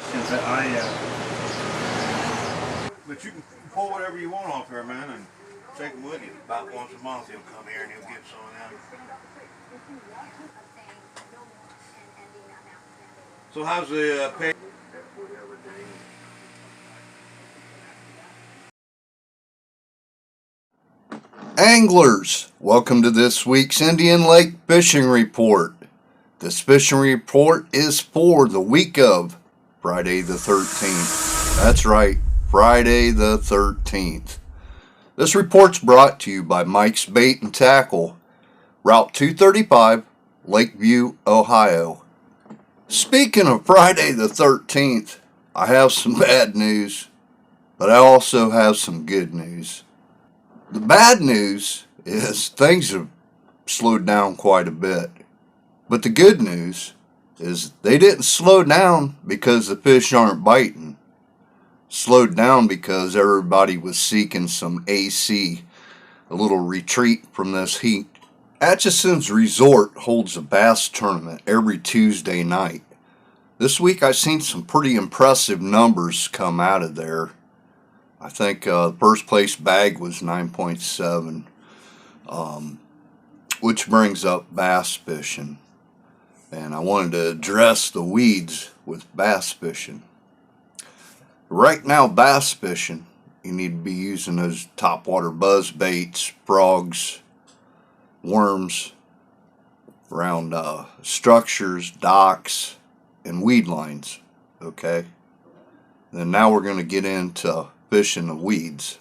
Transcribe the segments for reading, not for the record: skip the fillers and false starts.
Is that but you can pull whatever you want off here, man, and take them with you. About once a month, he'll come here and he'll get some of them. So how's the pay? Anglers, welcome to this week's Indian Lake Fishing Report. This fishing report is for the week of Friday the 13th. That's right, Friday the 13th. This report's brought to you by Mike's Bait and Tackle, Route 235, Lakeview, Ohio. Speaking of Friday the 13th, I have some bad news, but I also have some good news. The bad news is things have slowed down quite a bit. But the good news is they didn't slow down because the fish aren't biting. Slowed down because everybody was seeking some AC, a little retreat from this heat. Atchison's Resort holds a bass tournament every Tuesday night. This week I've seen some pretty impressive numbers come out of there. I think the first place bag was 9.7, which brings up bass fishing. And I wanted to address the weeds with bass fishing. Right now, bass fishing, you need to be using those topwater buzz baits, frogs, worms, around structures, docks, and weed lines, okay? And now we're going to get into fishing the weeds.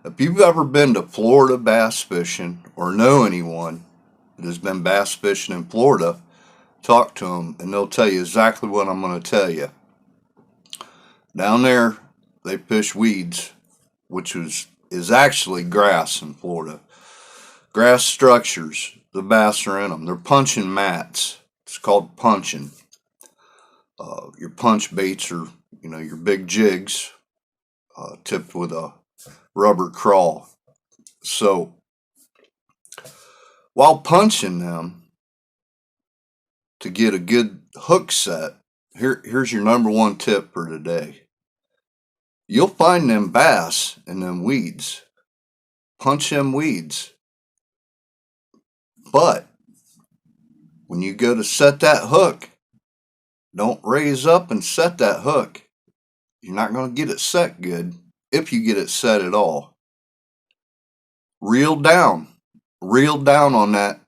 If you've ever been to Florida bass fishing or know anyone that has been bass fishing in Florida, talk to them and they'll tell you exactly what I'm going to tell you. Down there, they fish weeds, which is actually grass in Florida. Grass structures, the bass are in them. They're punching mats. It's called punching. Your punch baits are, your big jigs, tipped with a rubber crawl. So, while punching them to get a good hook set, here's your number one tip for today. You'll find them bass in them weeds. Punch them weeds. But when you go to set that hook, don't raise up and set that hook. You're not going to get it set good if you get it set at all. Reel down on that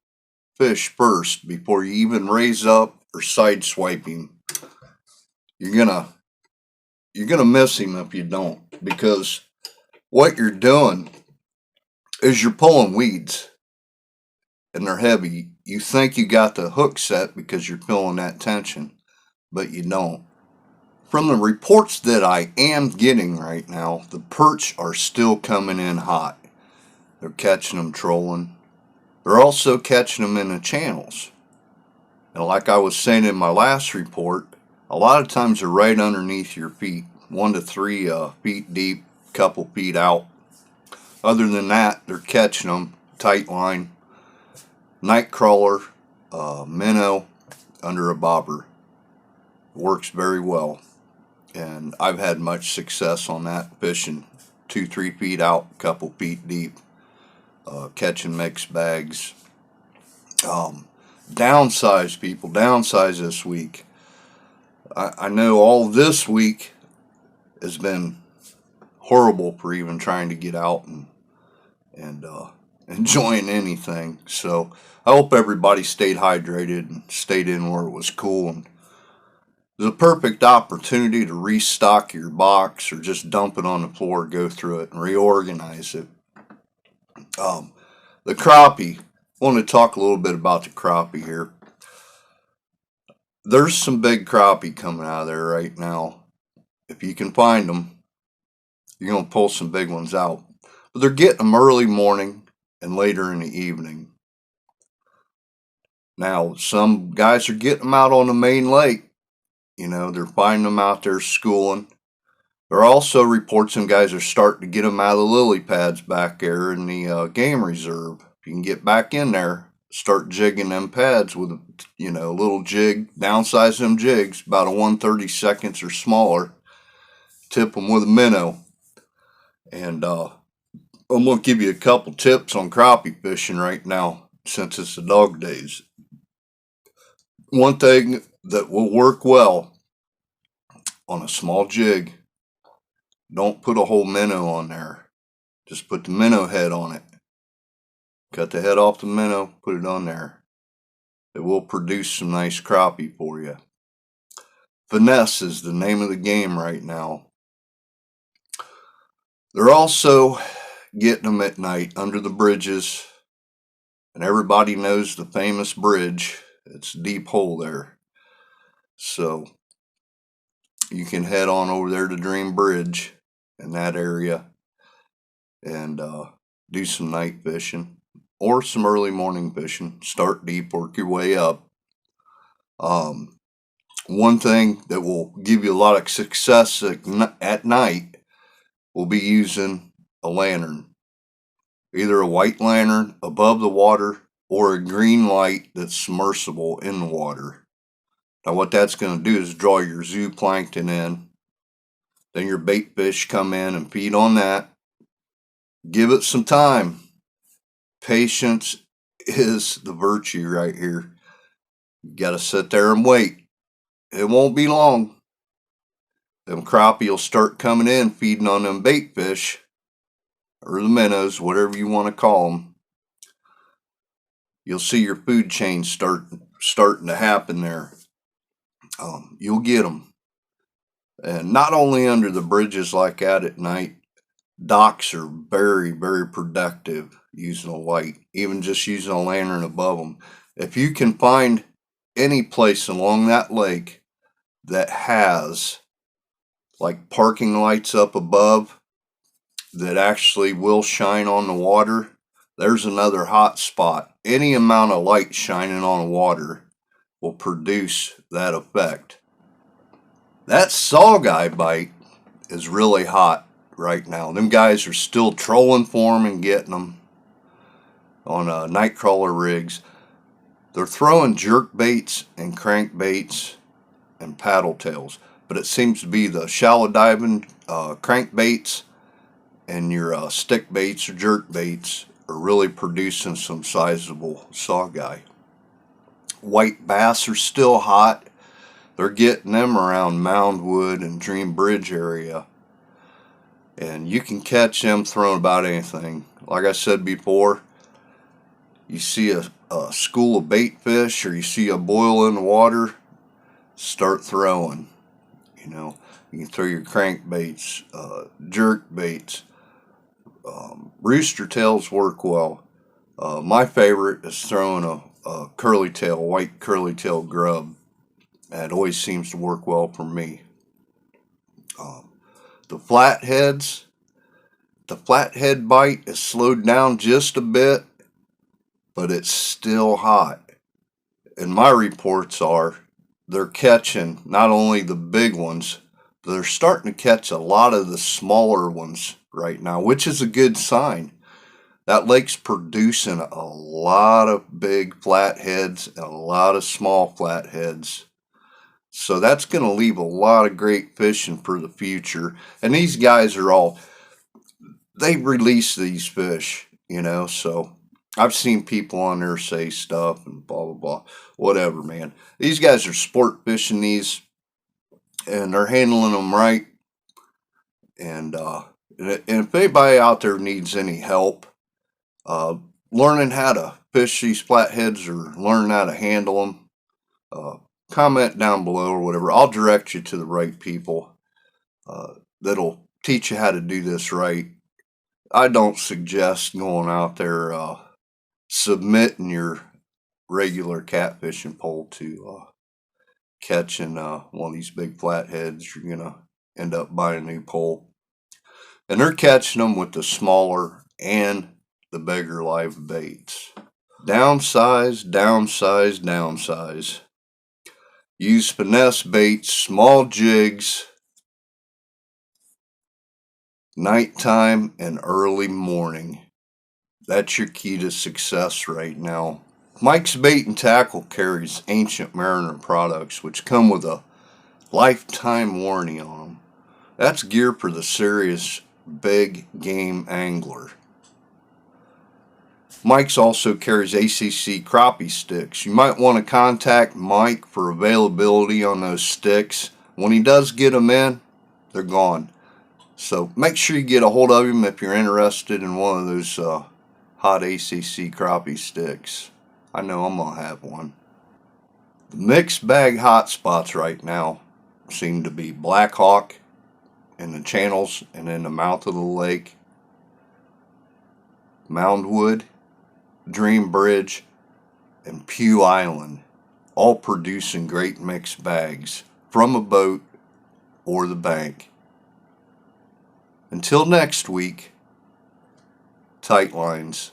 fish first before you even raise up or side swipe him. You're gonna miss him if you don't, because what you're doing is you're pulling weeds and they're heavy. You think you got the hook set because you're feeling that tension, but you don't. From the reports that I am getting right now, the perch are still coming in hot. They're catching them trolling. They're also catching them in the channels. And like I was saying in my last report, a lot of times they're right underneath your feet, 1 to 3 feet deep, couple feet out. Other than that, they're catching them tight line, night crawler, minnow under a bobber. Works very well. And I've had much success on that, fishing 2-3 feet out, couple feet deep, catching mixed bags. Downsize, people, downsize this week. I know all this week has been horrible for even trying to get out and enjoying anything. So I hope everybody stayed hydrated and stayed in where it was cool. And it was a perfect opportunity to restock your box or just dump it on the floor, go through it, and reorganize it. The crappie. I want to talk a little bit about the crappie here. There's some big crappie coming out of there right now. If you can find them, you're going to pull some big ones out. But they're getting them early morning and later in the evening. Now, some guys are getting them out on the main lake. They're finding them out there schooling. There are also reports some guys are starting to get them out of the lily pads back there in the game reserve. If you can get back in there, start jigging them pads with a little jig. Downsize them jigs about a 1/32 or smaller. Tip them with a minnow. And I'm going to give you a couple tips on crappie fishing right now since it's the dog days. One thing that will work well on a small jig, don't put a whole minnow on there. Just put the minnow head on it. Cut the head off the minnow, put it on there. It will produce some nice crappie for you. Finesse is the name of the game right now. They're also getting them at night under the bridges. And everybody knows the famous bridge. It's a deep hole there. So you can head on over there to Dream Bridge in that area and do some night fishing or some early morning fishing. Start deep, work your way up. One thing that will give you a lot of success at night will be using a lantern. Either a white lantern above the water or a green light that's submersible in the water. Now what that's going to do is draw your zooplankton in. Then your bait fish come in and feed on that. Give it some time. Patience is the virtue right here. You got to sit there and wait. It won't be long. Them crappie will start coming in, feeding on them bait fish, or the minnows, whatever you want to call them. You'll see your food chain starting to happen there. You'll get them. And not only under the bridges like that at night, docks are very, very productive using a light, even just using a lantern above them. If you can find any place along that lake that has like parking lights up above that actually will shine on the water, there's another hot spot. Any amount of light shining on the water will produce that effect. That saw guy bite is really hot right now. Them guys are still trolling for them and getting them on nightcrawler rigs. They're throwing jerk baits and crank baits and paddle tails, but it seems to be the shallow diving crank baits and your stick baits or jerk baits are really producing some sizable saw guy. White bass are still hot. They're getting them around Moundwood and Dream Bridge area. And you can catch them throwing about anything. Like I said before, you see a school of bait fish or you see a boil in the water, start throwing. You can throw your crankbaits, jerk baits. Rooster tails work well. My favorite is throwing a curly tail, white curly tail grub. That always seems to work well for me. The flatheads, the flathead bite is slowed down just a bit, but it's still hot. And my reports are they're catching not only the big ones, but they're starting to catch a lot of the smaller ones right now, which is a good sign. That lake's producing a lot of big flatheads and a lot of small flatheads. So that's going to leave a lot of great fishing for the future. And these guys they release these fish, so I've seen people on there say stuff and blah, blah, blah, whatever, man. These guys are sport fishing these and they're handling them right. And if anybody out there needs any help, learning how to fish these flatheads or learning how to handle them, comment down below or whatever. I'll direct you to the right people that'll teach you how to do this right. I don't suggest going out there submitting your regular catfishing pole to catching one of these big flatheads. You're going to end up buying a new pole. And they're catching them with the smaller and the bigger live baits. Downsize, downsize, downsize. Use finesse baits, small jigs, nighttime and early morning. That's your key to success right now. Mike's Bait and Tackle carries Ancient Mariner products, which come with a lifetime warranty on them. That's gear for the serious big game angler. Mike's also carries ACC crappie sticks. You might want to contact Mike for availability on those sticks. When he does get them in, they're gone. So make sure you get a hold of him if you're interested in one of those hot ACC crappie sticks. I know I'm going to have one. The mixed bag hotspots right now seem to be Black Hawk in the channels and in the mouth of the lake, Moundwood, Dream Bridge, and Pew Island, all producing great mixed bags from a boat or the bank. Until next week, tight lines.